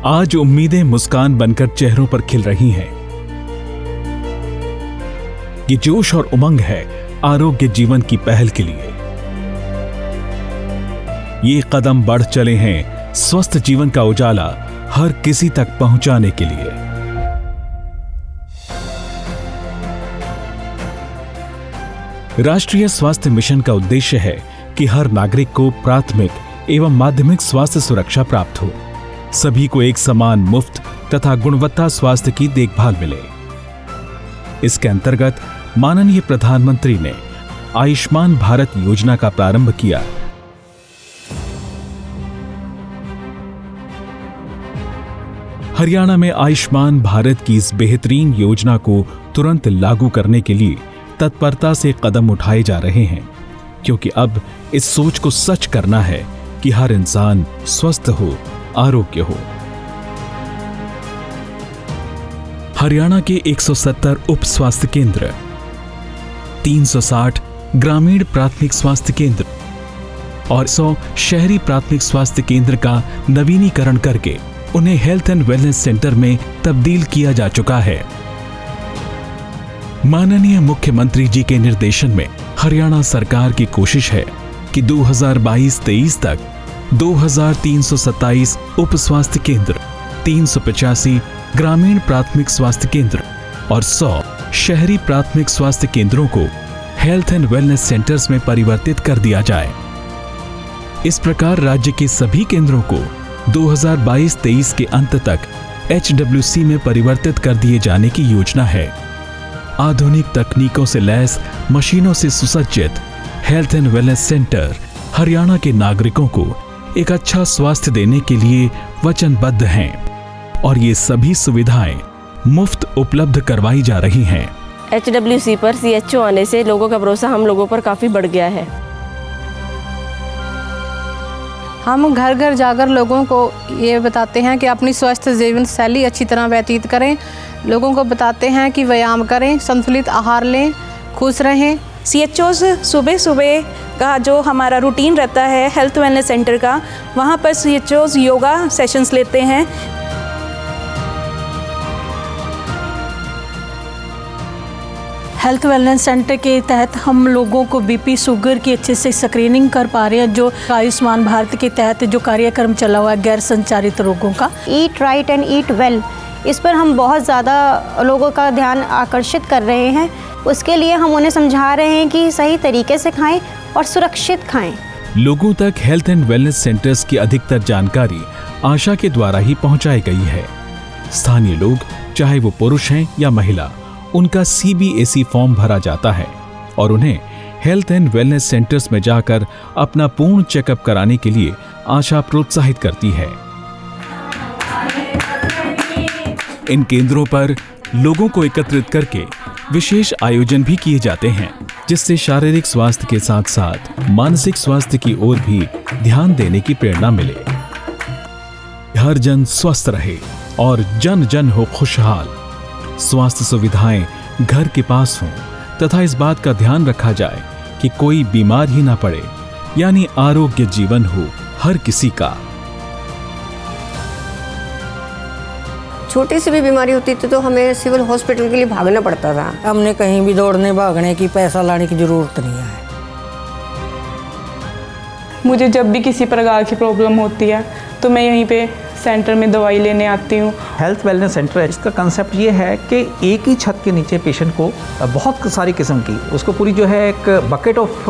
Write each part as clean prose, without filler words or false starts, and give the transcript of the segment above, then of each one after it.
आज उम्मीदें मुस्कान बनकर चेहरों पर खिल रही हैं। ये जोश और उमंग है आरोग्य जीवन की पहल के लिए। ये कदम बढ़ चले हैं स्वस्थ जीवन का उजाला हर किसी तक पहुंचाने के लिए। राष्ट्रीय स्वास्थ्य मिशन का उद्देश्य है कि हर नागरिक को प्राथमिक एवं माध्यमिक स्वास्थ्य सुरक्षा प्राप्त हो, सभी को एक समान मुफ्त तथा गुणवत्ता स्वास्थ्य की देखभाल मिले। इसके अंतर्गत माननीय प्रधानमंत्री ने आयुष्मान भारत योजना का प्रारंभ किया। हरियाणा में आयुष्मान भारत की इस बेहतरीन योजना को तुरंत लागू करने के लिए तत्परता से कदम उठाए जा रहे हैं, क्योंकि अब इस सोच को सच करना है कि हर इंसान स्वस्थ हो, आरोग्य हो। हरियाणा के 170 उप स्वास्थ्य केंद्र, 360 ग्रामीण प्राथमिक स्वास्थ्य केंद्र और 100 शहरी प्राथमिक स्वास्थ्य केंद्र का नवीनीकरण करके उन्हें हेल्थ एंड वेलनेस सेंटर में तब्दील किया जा चुका है। माननीय मुख्यमंत्री जी के निर्देशन में हरियाणा सरकार की कोशिश है कि 2022-23 तक 2327 उप स्वास्थ्य केंद्र, 385 ग्रामीण प्राथमिक स्वास्थ्य केंद्र और 100 शहरी प्राथमिक स्वास्थ्य केंद्रों को हेल्थ एंड वेलनेस सेंटर्स में परिवर्तित कर दिया जाए। इस प्रकार राज्य के सभी केंद्रों को 2022-23 के अंत तक HWC में परिवर्तित कर दिए जाने की योजना है। आधुनिक तकनीकों से लैस मशीनों से सुसज्जित health and wellness centre Haryana के नागरिकों को एक अच्छा स्वास्थ्य देने के लिए वचनबद्ध हैं और ये सभी सुविधाएं मुफ्त उपलब्ध करवाई जा रही हैं। HWC पर CHO आने से लोगों का भरोसा हम लोगों पर काफ़ी बढ़ गया है। हम घर घर जाकर लोगों को ये बताते हैं कि अपनी स्वस्थ जीवन शैली अच्छी तरह व्यतीत करें। लोगों को बताते हैं कि व्यायाम करें, संतुलित आहार लें, खुश रहें। CHOs सुबह सुबह का जो हमारा रूटीन रहता है हेल्थ वेलनेस सेंटर का, वहाँ पर CHOs योगा सेशंस लेते हैं। हेल्थ वेलनेस सेंटर के तहत हम लोगों को BP शुगर की अच्छे से स्क्रीनिंग कर पा रहे हैं। जो आयुष्मान भारत के तहत जो कार्यक्रम चला हुआ है गैर संचारित रोगों का, eat right and eat well, इस पर हम बहुत ज़्यादा लोगों का ध्यान आकर्षित कर रहे हैं। उसके लिए हम उन्हें समझा रहे हैं कि सही तरीके से खाएं और सुरक्षित खाएं। लोगों तक हेल्थ एंड वेलनेस सेंटर्स की अधिकतर जानकारी आशा के द्वारा ही पहुंचाई गई है। स्थानीय लोग, चाहे वो पुरुष हैं या महिला, उनका CBAC फॉर्म भरा जाता है और उन्हें हेल्थ एंड वेलनेस सेंटर्स में जाकर अपना पूर्ण चेकअप कराने के लिए आशा प्रोत्साहित करती है। इन केंद्रों पर लोगों को एकत्रित करके विशेष आयोजन भी किए जाते हैं, जिससे शारीरिक स्वास्थ्य के साथ साथ मानसिक स्वास्थ्य की ओर भी ध्यान देने की प्रेरणा मिले। हर जन स्वस्थ रहे और जन जन हो खुशहाल। स्वास्थ्य सुविधाएं घर के पास हों तथा इस बात का ध्यान रखा जाए कि कोई बीमार ही ना पड़े, यानी आरोग्य जीवन हो हर किसी का। छोटी सी भी बीमारी होती थी तो हमें सिविल हॉस्पिटल के लिए भागना पड़ता था। हमने कहीं भी दौड़ने भागने की, पैसा लाने की जरूरत नहीं है। मुझे जब भी किसी प्रकार की प्रॉब्लम होती है तो मैं यहीं पे सेंटर में दवाई लेने आती हूँ। हेल्थ वेलनेस सेंटर है, इसका कंसेप्ट ये है कि एक ही छत के नीचे पेशेंट को बहुत सारी किस्म की, उसको पूरी जो है एक बकेट ऑफ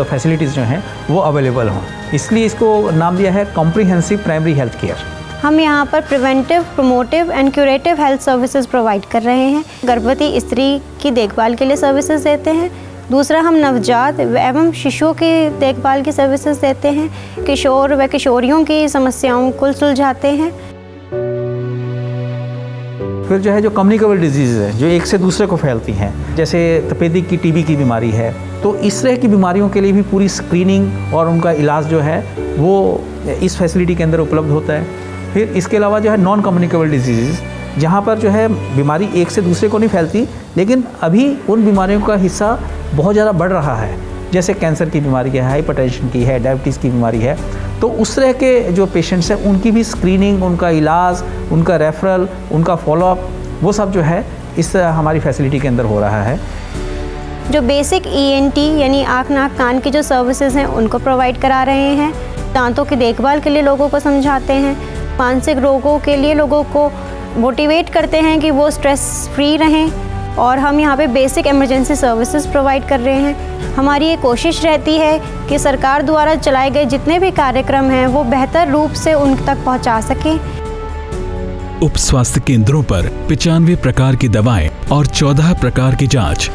फैसिलिटीज़ जो हैं वो अवेलेबल हों, इसलिए इसको नाम दिया है कॉम्प्रिहेंसिव प्राइमरी हेल्थ केयर। हम यहाँ पर preventive, promotive and curative health services provide कर रहे हैं। गर्भवती स्त्री की देखभाल के लिए सर्विसेज देते हैं। दूसरा, हम नवजात एवं शिशुओं की देखभाल की सर्विसेज देते हैं। किशोर व किशोरियों की समस्याओं को सुलझाते हैं। फिर जो है जो कम्युनिकेबल डिजीज़ है जो एक से दूसरे को फैलती हैं, जैसे तपेदिक की TB की बीमारी है, तो इस तरह की बीमारियों के लिए भी पूरी स्क्रीनिंग और उनका इलाज जो है वो इस फैसिलिटी के अंदर उपलब्ध होता है। फिर इसके अलावा जो है नॉन कम्युनिकेबल डिजीज़, जहाँ पर जो है बीमारी एक से दूसरे को नहीं फैलती, लेकिन अभी उन बीमारियों का हिस्सा बहुत ज़्यादा बढ़ रहा है, जैसे कैंसर की बीमारी है, हाइपरटेंशन की है, डायबिटीज़ की बीमारी है, तो उस तरह के जो पेशेंट्स हैं उनकी भी स्क्रीनिंग, उनका इलाज, उनका रेफरल, उनका फॉलोअप, वो सब जो है इस हमारी फैसिलिटी के अंदर हो रहा है। जो बेसिक ENT यानी आँख नाक कान की जो सर्विसेज हैं उनको प्रोवाइड करा रहे हैं। दांतों की देखभाल के लिए लोगों को समझाते हैं। मानसिक रोगों के लिए लोगों को मोटिवेट करते हैं कि वो स्ट्रेस फ्री रहें। और हम यहाँ पे बेसिक इमरजेंसी सर्विसेज प्रोवाइड कर रहे हैं। हमारी ये कोशिश रहती है कि सरकार द्वारा चलाए गए जितने भी कार्यक्रम हैं वो बेहतर रूप से उन तक पहुँचा सकें। उप स्वास्थ्य केंद्रों पर 95 प्रकार की दवाएं और 14 प्रकार की जांच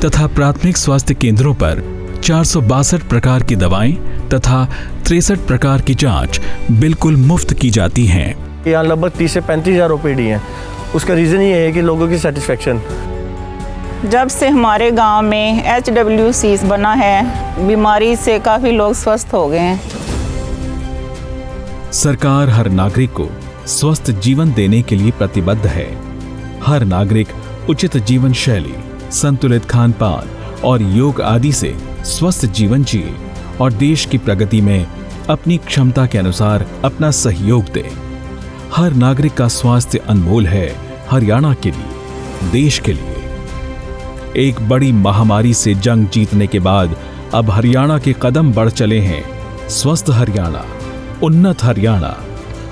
तथा प्राथमिक स्वास्थ्य केंद्रों पर 462 प्रकार की दवाएं तथा 63 प्रकार की जांच बिल्कुल मुफ्त की जाती हैं। यहाँ लगभग 30 से 35 हज़ार OPD हैं। उसका रीज़न ये है कि लोगों की सेटिस्फेक्शन। जब से हमारे गांव में HWC बना है, बीमारी से काफ़ी लोग स्वस्थ हो गए हैं। सरकार हर नागरिक को स्वस्थ जीवन देने के लिए प्रतिबद्ध है। हर नागरिक उचित जीवन शैली, संतुलित खान पान और योग आदि से स्वस्थ जीवन जिए और देश की प्रगति में अपनी क्षमता के अनुसार अपना सहयोग दे। हर नागरिक का स्वास्थ्य अनमोल है। हरियाणा के लिए, देश के लिए। एक बड़ी महामारी से जंग जीतने के बाद अब हरियाणा के कदम बढ़ चले हैं स्वस्थ हरियाणा, उन्नत हरियाणा,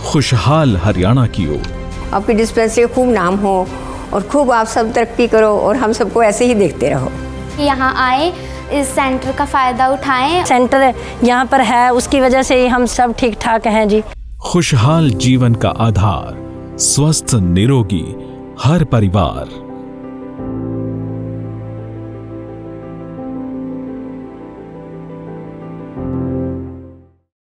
खुशहाल हरियाणा की ओर। आपकी डिस्पेंसरी का खूब नाम हो और खूब आप सब तरक्की करो और हम सबको ऐसे ही देखते रहो। यहाँ आए, इस सेंटर का फ़ायदा उठाएं। सेंटर यहाँ पर है, उसकी वजह से हम सब ठीक ठाक हैं जी। खुशहाल जीवन का आधार, स्वस्थ निरोगी हर परिवार।